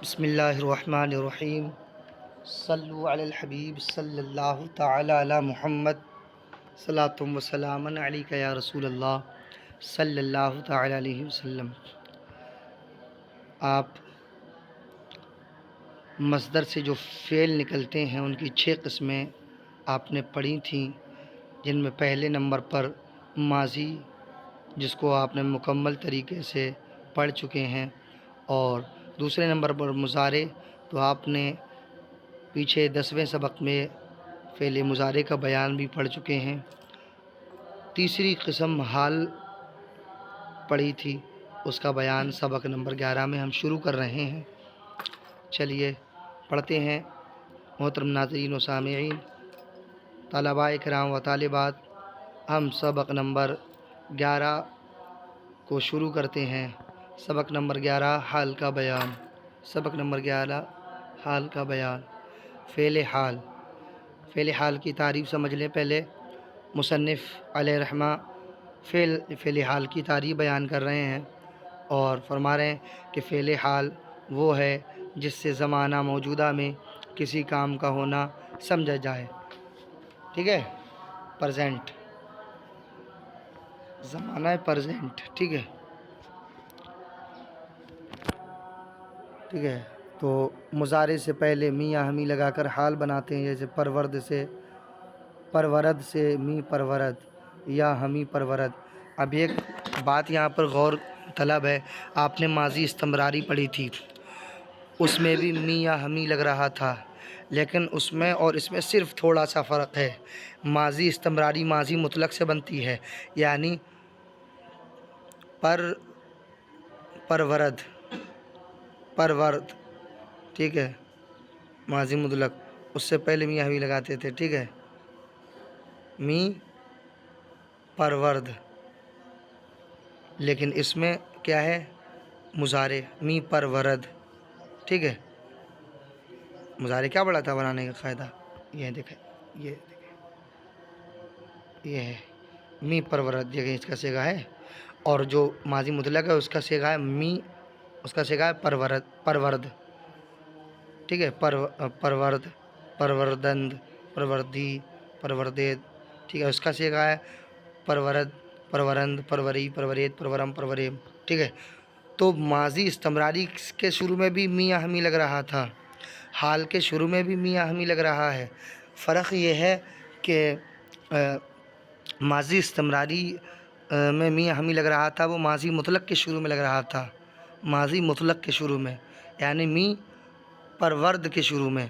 بسم اللہ الرحمن الرحیم صلو علی الحبیب صلی اللہ تعالی علی محمد صلاۃ و سلام علیک یا رسول اللہ صلی اللہ تعالی علیہ وسلم۔ آپ مصدر سے جو فعل نکلتے ہیں ان کی 6 قسمیں آپ نے پڑھی تھیں، جن میں پہلے نمبر پر ماضی، جس کو آپ نے مکمل طریقے سے پڑھ چکے ہیں، اور دوسرے نمبر پر مضارع، تو آپ نے پیچھے 10ویں سبق میں فعل مضارع کا بیان بھی پڑھ چکے ہیں۔ تیسری قسم حال پڑھی تھی، اس کا بیان سبق نمبر 11 میں ہم شروع کر رہے ہیں۔ چلیے پڑھتے ہیں۔ محترم ناظرین و سامعین، طلباء کرام و طالبات، ہم سبق نمبر 11 کو شروع کرتے ہیں۔ سبق نمبر 11 حال کا بیان۔ سبق نمبر 11 حال کا بیان۔ فعل حال۔ فعل حال کی تعریف سمجھ لیں پہلے۔ مصنف علیہ رحمہ فعل حال کی تعریف بیان کر رہے ہیں اور فرما رہے ہیں کہ فعل حال وہ ہے جس سے زمانہ موجودہ میں کسی کام کا ہونا سمجھا جائے۔ ٹھیک ہے، پرزینٹ، زمانہ پرزینٹ۔ ٹھیک ہے، ٹھیک ہے۔ تو مضارع سے پہلے می یا ہمی لگا کر حال بناتے ہیں، جیسے پرورد سے می پرورد یا ہمی پرورد۔ اب ایک بات یہاں پر غور طلب ہے، آپ نے ماضی استمراری پڑھی تھی، اس میں بھی می یا ہمی لگ رہا تھا، لیکن اس میں اور اس میں صرف تھوڑا سا فرق ہے۔ ماضی استمراری ماضی مطلق سے بنتی ہے، یعنی پرورد، ٹھیک ہے، ماضی مطلق، اس سے پہلے می ہمی لگاتے تھے۔ ٹھیک ہے، می پرورد، لیکن اس میں کیا ہے، مضارع می پرورد۔ ٹھیک ہے، مضارع کیا بڑا تھا بنانے کا قاعدہ، یہ دیکھیں، یہ ہے می پرورد، یہ اس کا صیغہ ہے، اور جو ماضی مطلق ہے اس کا صیغہ ہے می، اس کا صیغہ ہے پرورد۔ ٹھیک ہے، پرورد، پروردند، پروردی، پروردید۔ ٹھیک ہے، اس کا صیغہ ہے پرورد، پرورند، پروری، پروریت، پرورم، پروریم۔ ٹھیک ہے، تو ماضی استمراری کے شروع میں بھی می یا ہمی لگ رہا تھا، حال کے شروع میں بھی می یا ہمی لگ رہا ہے۔ فرق یہ ہے کہ ماضی استمراری میں می یا ہمی لگ رہا تھا، وہ ماضی مطلق کے شروع میں لگ رہا تھا، ماضی مطلق کے شروع میں، یعنی می پرورد کے شروع میں۔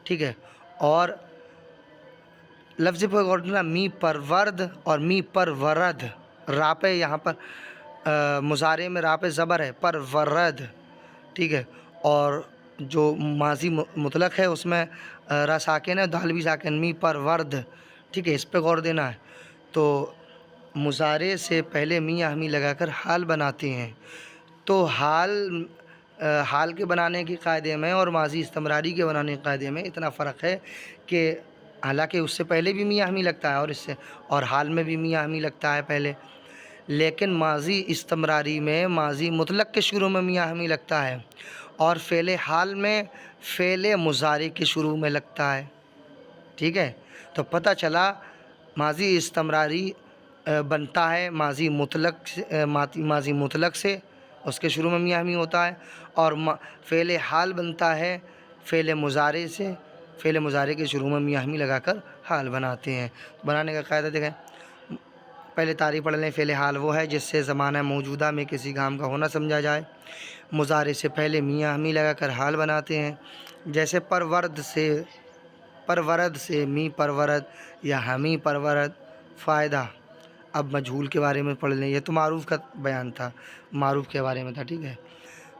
ٹھیک ہے، اور لفظ پر غور کرنا، می پرورد اور می پرورد، را پہ یہاں پر مضارع میں را پہ زبر ہے، پرورد۔ ٹھیک ہے، اور جو ماضی مطلق ہے اس میں را ساکن ہے، دال بھی ساکن، می پرورد۔ ٹھیک ہے، اس پہ غور دینا ہے۔ تو مضارع سے پہلے می یا ہمی لگا کر حال بناتے ہیں، تو حال کے بنانے کے قاعدے میں اور ماضی استمراری کے بنانے کے قاعدے میں اتنا فرق ہے کہ حالانکہ اس سے پہلے بھی می یا ہمی لگتا ہے اور حال میں بھی می یا ہمی لگتا ہے پہلے، لیکن ماضی استمراری میں ماضی مطلق کے شروع میں می یا ہمی لگتا ہے، اور فعل حال میں فعل مضارع کے شروع میں لگتا ہے۔ ٹھیک ہے، تو پتہ چلا ماضی استمراری بنتا ہے ماضی مطلق سے، اس کے شروع میں می یا ہمی ہوتا ہے، اور فعل حال بنتا ہے فعل مضارع سے، فعل مضارع کے شروع میں می یا ہمی لگا کر حال بناتے ہیں۔ بنانے کا قاعدہ دیکھیں، پہلے تعریف پڑھ لیں۔ فعل حال وہ ہے جس سے زمانہ موجودہ میں کسی کام کا ہونا سمجھا جائے۔ مضارع سے پہلے می یا ہمی لگا کر حال بناتے ہیں، جیسے پرورد سے می پرورد یا ہمی پرورد۔ فائدہ، اب مجہول کے بارے میں پڑھ لیں، یہ تو معروف کا بیان تھا، معروف کے بارے میں تھا۔ ٹھیک ہے،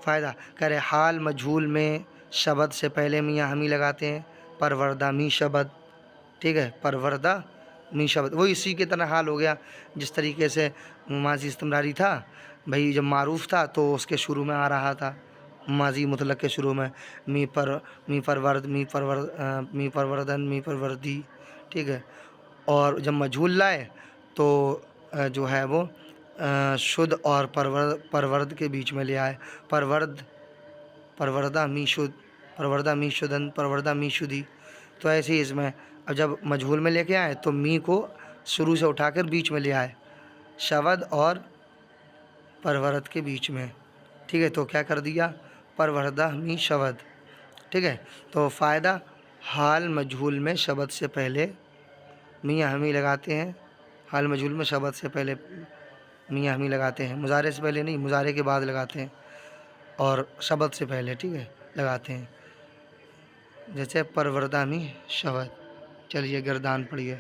فائدہ کرے حال مجہول میں شبد سے پہلے می یا ہمی لگاتے ہیں، پروردہ می شبد۔ ٹھیک ہے، پروردہ می شبد، وہ اسی کے طرح حال ہو گیا جس طریقے سے ماضی استمراری تھا، بھئی جب معروف تھا تو اس کے شروع میں آ رہا تھا، ماضی مطلق کے شروع میں می پرورد، می پروردن، می پروردی۔ ٹھیک ہے، اور جب مجہول لائے تو جو ہے وہ شد اور پرورد کے بیچ میں لے آئے، پرورد پروردہ می شد، پروردہ می شدن، پروردہ می شدی. تو ایسے ہی اس میں اب جب مجہول میں لے کے آئے تو می کو شروع سے اٹھا کر بیچ میں لے آئے، شود اور پرورت کے بیچ میں. ٹھیک ہے، تو کیا کر دیا؟ پروردہ می شود. ٹھیک ہے، تو فائدہ حال مجہول میں شبد سے پہلے میاں ہمی لگاتے ہیں. حال مجہول میں شبد سے پہلے میاں ہمی لگاتے ہیں، مضارع سے پہلے نہیں، مضارع کے بعد لگاتے ہیں، اور شبد سے پہلے ٹھیک ہے لگاتے ہیں. جیسے پروردہ می شود. چلیے گردان پڑھیے.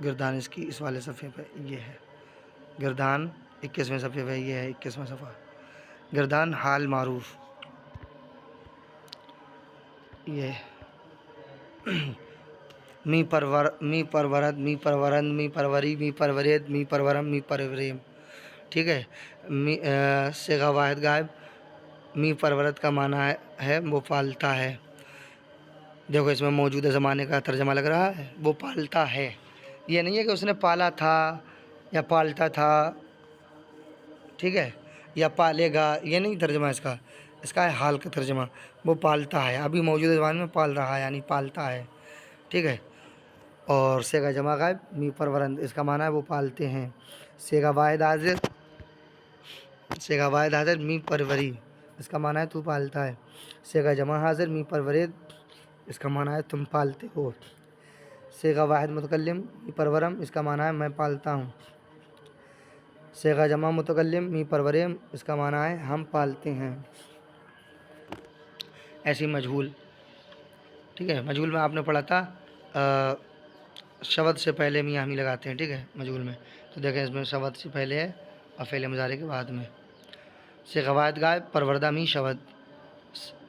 گردان اس کی اس والے صفحے پہ یہ ہے، گردان 21ویں صفحے پہ یہ ہے، 21واں صفحہ. گردان حال معروف یہ می پرورد، می پرورند، می پروری، می پرورید، می پرورم، می پروریم. ٹھیک ہے، صیغہ واحد غائب. می پرورت کا معنی ہے وہ پالتا ہے. دیکھو اس میں موجودہ زمانے کا ترجمہ لگ رہا ہے، وہ پالتا ہے. یہ نہیں ہے کہ اس نے پالا تھا یا پالتا تھا، ٹھیک ہے، یا پالے گا، یہ نہیں ترجمہ اس کا ہے حال کا ترجمہ. وہ پالتا ہے، ابھی موجودہ زمانے میں پال رہا ہے، یعنی پالتا ہے. ٹھیک ہے. اور صیغہ جمع غائب می پرورند، اس کا معنی ہے وہ پالتے ہیں. صیغہ واحد حاضر، صیغہ واحد حاضر می پروری، اس کا معنی ہے تو پالتا ہے. صیغہ جمع حاضر می پرورید، اس کا معنی ہے تم پالتے ہو. صیغہ واحد متکلم می پرورم، اس کا معنی ہے میں پالتا ہوں. صیغہ جمع متکلم می پروریم، اس کا معنی ہے ہم پالتے ہیں. ایسی مجہول. ٹھیک ہے، مجہول میں آپ نے پڑھا تھا شبد سے پہلے میاں ہمی لگاتے ہیں. ٹھیک ہے، مجہول میں تو دیکھیں اس میں شبد سے پہلے ہے اور فعل مضارع کے بعد میں. صیغہ واحد غائب پروردہ می شود،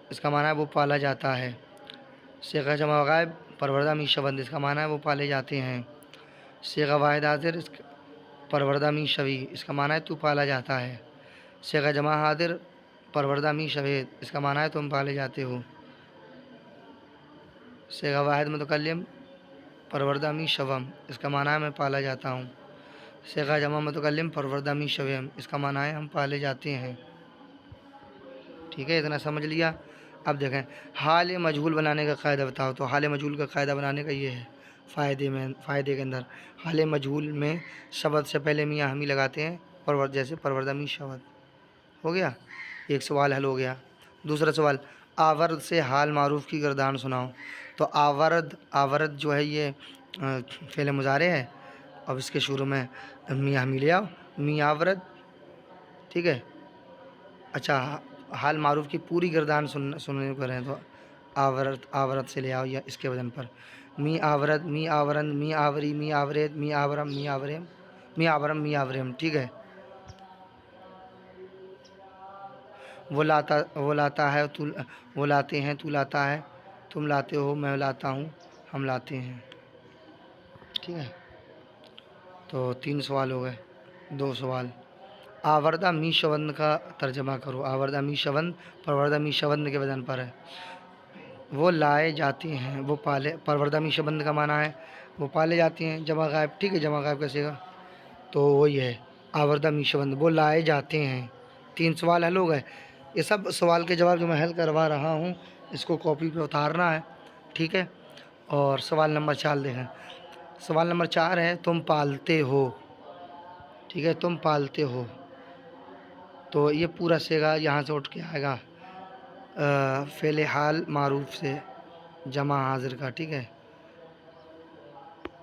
اس کا معنی ہے وہ پالا جاتا ہے. صیغہ جمع غائب پروردہ می شود، اس کا معنی ہے وہ پالے جاتے ہیں. صیغہ واحد حاضر پروردہ می شوی، اس کا معنی ہے تو پالا جاتا ہے. صیغہ جمع حاضر پروردہ می شوید، اس کا معنی ہے تم پالے جاتے ہو. صیغہ واحد متکلم پروردہ می شوم، اس کا معنی ہے میں پالا جاتا ہوں. صیغہ جمع متکلم پروردہ می شویم، اس کا معنی ہے ہم پالے جاتے ہیں. ٹھیک ہے، اتنا سمجھ لیا. اب دیکھیں حال مجہول بنانے کا قاعدہ بتاؤ. تو حال مجہول کا قاعدہ بنانے کا یہ ہے فائدے کے اندر. حال مجہول میں شبد سے پہلے میاں ہمی لگاتے ہیں، جیسے پروردہ می شود. ہو گیا، ایک سوال حل ہو گیا. دوسرا سوال، آورد سے حال معروف کی گردان سناؤ. تو آورد جو ہے یہ فعل مضارع ہے. اب اس کے شروع میں میاں ہمی لے آؤ، می آورد. ٹھیک ہے، اچھا حال معروف کی پوری گردان سننے کو رہیں تو آورت سے لے آؤ، یا اس کے وزن پر می آورد، می آورند، می آوری، می آورید، می آورم، می آوریم، می آورم، می آوریم. ٹھیک ہے، وہ لاتا ہے، وہ لاتے ہیں، تو لاتا ہے، تم لاتے ہو، میں لاتا ہوں، ہم لاتے ہیں. ٹھیک ہے، تو 3 سوال ہو گئے. 2 سوال، آوردہ می شوند کا ترجمہ کرو. آوردہ می شوند پروردہ می شوند کے وزن پر ہے. وہ لائے جاتے ہیں، وہ پالے. پروردہ می شوند کا معنی ہے وہ پالے جاتے ہیں، جمع غائب. ٹھیک ہے، جمع غائب کیسے گا؟ تو وہی ہے آوردہ می شوند، وہ لائے جاتے ہیں. 3 سوال حل ہو گئے. یہ سب سوال کے جواب جو میں حل کروا رہا ہوں اس کو کاپی پہ اتارنا ہے. ٹھیک ہے، اور سوال نمبر 4 دیکھیں. سوال نمبر 4 ہے تم پالتے ہو. ٹھیک ہے، تم پالتے ہو. تو یہ پورا صیغہ یہاں سے اٹھ کے آئے گا فعل حال معروف سے جمع حاضر کا. ٹھیک ہے،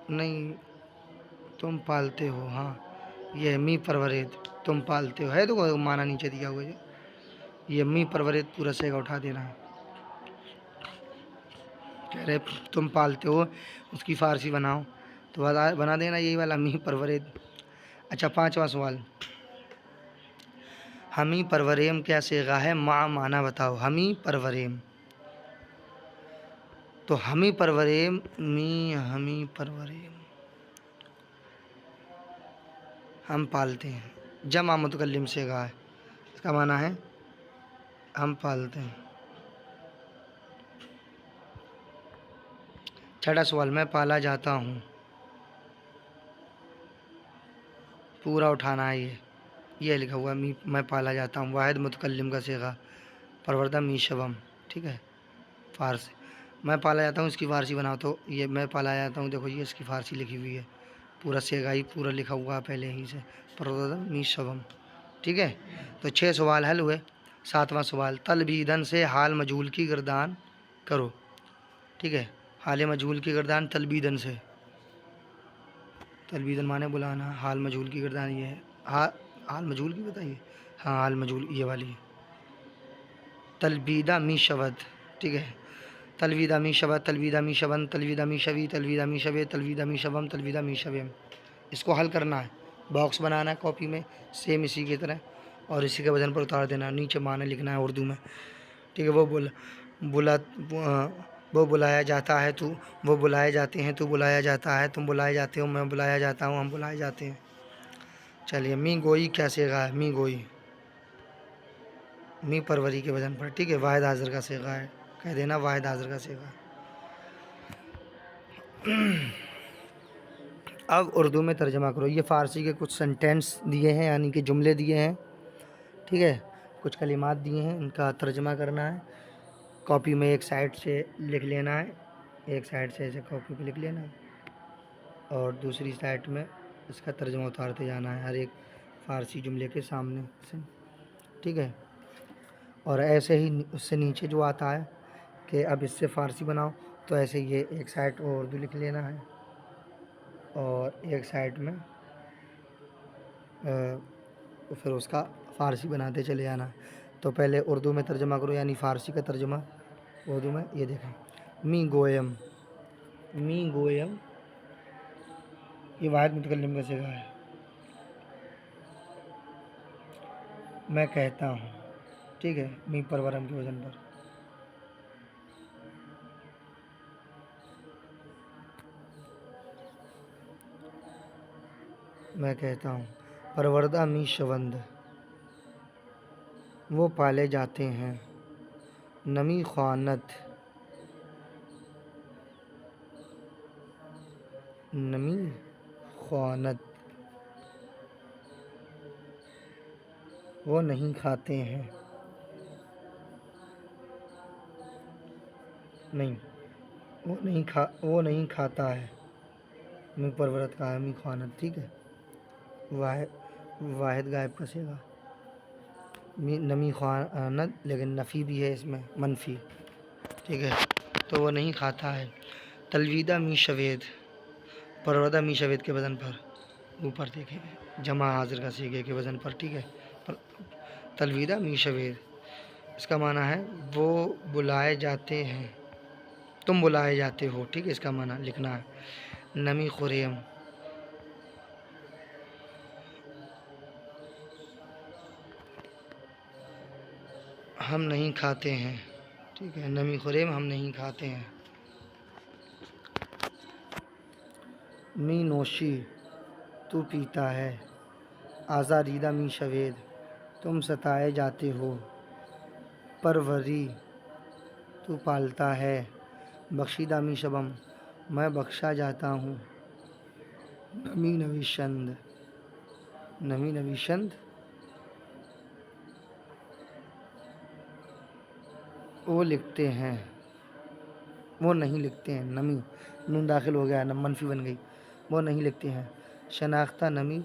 نہیں تم پالتے ہو، ہاں یہ می پرورید، تم پالتے ہو ہے تو معنی نیچے دیا ہوا ہے. یہ می پرورید پورا صیغہ اٹھا دینا ہے. کہہ رہے تم پالتے ہو، اس کی فارسی بناؤ تو بنا دینا یہی والا می پرورید. اچھا 5واں سوال، ہمی پروریم کیا صیغہ ہے؟ معنی بتاؤ. ہمی پروریم، تو ہمی پروریم، می ہمی پروریم، ہم پالتے ہیں. جمع متکلم صیغہ ہے، اس کا معنی ہے ہم پالتے ہیں. 6واں سوال، میں پالا جاتا ہوں. پورا اٹھانا ہے یہ. یہ لکھا ہوا ہے می میں پالا جاتا ہوں، واحد متکلم کا صیغہ پروردہ می شوم، ٹھیک ہے فارسی میں پالا جاتا ہوں، اس کی فارسی بناؤ تو یہ میں پالا جاتا ہوں، دیکھو یہ اس کی فارسی لکھی ہوئی ہے، پورا صیغہ ہی پورا لکھا ہوا ہے پہلے ہی سے پروردہ می شوم، ٹھیک ہے۔ تو 6 سوال حل ہوئے۔ 7واں سوال، تلبیدن سے حال مجہول کی گردان کرو، ٹھیک ہے، حال مجہول کی گردان تلبیدن سے، تلبیدن معنی بلانا، حال مجہول کی گردان یہ ہے، حال مجہول کی بتائیے، ہاں حال مجہول یہ والی ہے، تلبیدہ می شود، ٹھیک ہے، تلویدہ می شود، تلویدہ می شون، تلویدہ می شوی، تلویدہ می شوے، تلویدہ می شوم، تلویدہ می شویم۔ اس کو حل کرنا ہے، باکس بنانا ہے کاپی میں سیم اسی کی طرح، اور اسی کے وزن پر اتار دینا ہے، نیچے معنی لکھنا ہے اردو میں، ٹھیک ہے۔ وہ بلایا جاتا ہے تو، وہ بلائے جاتے ہیں تو بلایا جاتا ہے، تم بلائے جاتے ہو، میں بلایا جاتا ہوں، ہم بلائے جاتے ہیں۔ چلیے، می گوئی کیا صیغہ ہے؟ می گوئی می پروری کے وزن پر، ٹھیک ہے، واحد حاضر کا صیغہ ہے، کہہ دینا واحد حاضر کا صیغہ۔ اب اردو میں ترجمہ کرو، یہ فارسی کے کچھ سینٹینس دیے ہیں، یعنی کہ جملے دیے ہیں، ٹھیک ہے، کچھ کلمات دیے ہیں، ان کا ترجمہ کرنا ہے، کاپی میں ایک سائڈ سے لکھ لینا ہے، ایک سائڈ سے ایسے کاپی پہ لکھ لینا ہے، اور دوسری سائڈ میں اس کا ترجمہ اتارتے جانا ہے ہر ایک فارسی جملے کے سامنے سے، ٹھیک ہے۔ اور ایسے ہی اس سے نیچے جو آتا ہے کہ اب اس سے فارسی بناؤ، تو ایسے یہ ایک سائڈ اردو لکھ لینا ہے، اور ایک سائڈ میں پھر اس کا فارسی بناتے چلے جانا ہے۔ تو پہلے اردو میں ترجمہ کرو، یعنی فارسی کا ترجمہ اردو میں، یہ دیکھیں، می گویم، می گویم یہ واحد متکلم کا صیغہ ہے، میں کہتا ہوں، ٹھیک ہے، می پرورم کے وزن پر، میں کہتا ہوں۔ پروردہ می شوند، وہ پالے جاتے ہیں، نمی خوانت، نمی خوانت، وہ نہیں کھاتے ہیں، نہیں وہ نہیں کھاتا ہے، می پرورت کا ہے، می خوانت، ٹھیک ہے، واحد غائب کا صیغہ، نمی خوانت، لیکن نفی بھی ہے اس میں، منفی، ٹھیک ہے، تو وہ نہیں کھاتا ہے۔ تلویدہ می شوید، پروردہ می شوید کے وزن پر، اوپر دیکھیں، جمع حاضر کا صیغے کے وزن پر، ٹھیک ہے، تلویدہ می شوید، اس کا معنی ہے وہ بلائے جاتے ہیں، تم بلائے جاتے ہو، ٹھیک ہے، اس کا معنی لکھنا ہے۔ نمی خوریم، ہم نہیں کھاتے ہیں، ٹھیک ہے، نمی خوریم ہم نہیں کھاتے ہیں۔ می نوشی، تو پیتا ہے، آزاریدہ می شوید، تم ستائے جاتے ہو، پروری، تو پالتا ہے، بخشیدہ می شبم، میں بخشا جاتا ہوں، نمی نویشند، نمی نویشند وہ لکھتے ہیں، وہ نہیں لکھتے ہیں، نمی نون داخل ہو گیا، منفی بن گئی، وہ نہیں لکھتے ہیں۔ شناختہ نمی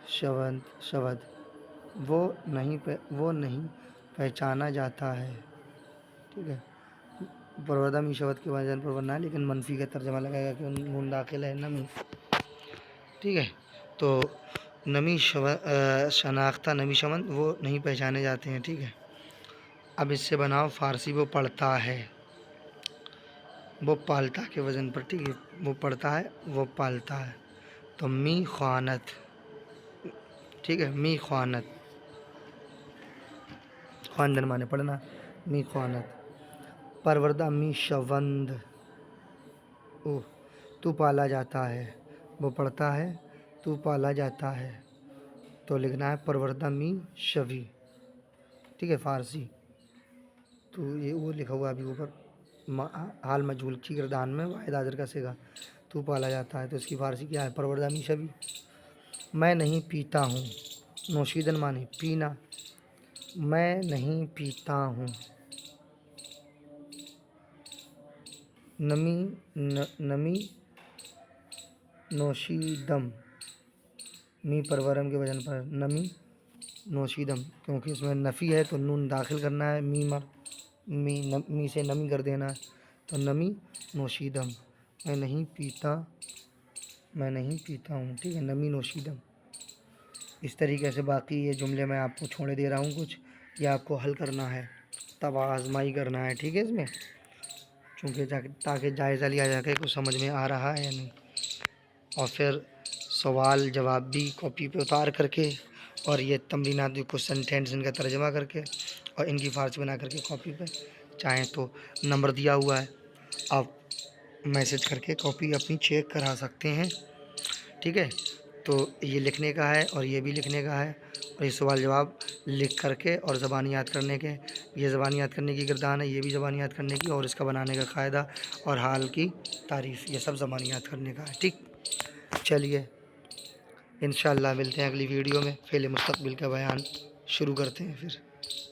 شود، وہ نہیں پہچانا جاتا ہے، ٹھیک ہے، پروردہ می شود کے وزن پر بننا ہے، لیکن منفی کا ترجمہ لگائے گا کہ نون داخل ہے، نمی، ٹھیک ہے، تو نمی شناختہ نمی شوند، وہ نہیں پہچانے جاتے ہیں، ٹھیک ہے۔ اب اس سے بناؤ فارسی، وہ پڑھتا ہے، وہ پالتا کے وزن پر، ٹھیک ہے، وہ پڑھتا ہے، وہ پالتا ہے، تو می خوانت، ٹھیک ہے، می خوانت، خواندن مانے پڑھنا، می خوانت۔ پروردہ می شوند، تو پالا جاتا ہے، وہ پڑھتا ہے، تو پالا جاتا ہے، تو لکھنا ہے پروردہ می شوی، ٹھیک ہے، فارسی، تو یہ وہ لکھا ہوا ابھی اوپر، حال مجہول کی گردان میں واحد حاضر کا صیغہ، تو پالا جاتا ہے، تو اس کی فارسی کیا ہے؟ پروردہ می شوی۔ میں نہیں پیتا ہوں، نوشیدن معنی پینا، میں نہیں پیتا ہوں، نمی نوشیدم، می پرورم کے وزن پر نمی نوشیدم، کیونکہ اس میں نفی ہے تو نون داخل کرنا ہے، می سے نمی کر دینا ہے، تو نمی نوشیدم، میں نہیں پیتا ہوں، ٹھیک ہے، نمی نوشیدم۔ اس طریقے سے باقی یہ جملے میں آپ کو چھوڑے دے رہا ہوں کچھ، یہ آپ کو حل کرنا ہے، تب آزمائی کرنا ہے، ٹھیک ہے، اس میں چونکہ تاکہ جائزہ لیا جا کے کچھ سمجھ میں آ رہا ہے یا نہیں، اور پھر سوال جواب بھی کاپی پہ اتار کر کے، اور یہ تمرینات بھی کچھ سینٹینس ان کا ترجمہ کر کے اور ان کی فارسی بنا کر کے کاپی پہ، چاہیں تو نمبر دیا ہوا ہے، آپ میسج کر کے کاپی اپنی چیک کرا سکتے ہیں، ٹھیک ہے۔ تو یہ لکھنے کا ہے اور یہ بھی لکھنے کا ہے، اور یہ سوال جواب لکھ کر کے اور زبان یاد کرنے کے، یہ زبان یاد کرنے کی گردان ہے، یہ بھی زبان یاد کرنے کی، اور اس کا بنانے کا قاعدہ اور حال کی تعریف، یہ سب زبان یاد کرنے کا ہے، ٹھیک۔ چلیے انشاءاللہ ملتے ہیں اگلی ویڈیو میں، فعل مستقبل کا بیان شروع کرتے ہیں پھر۔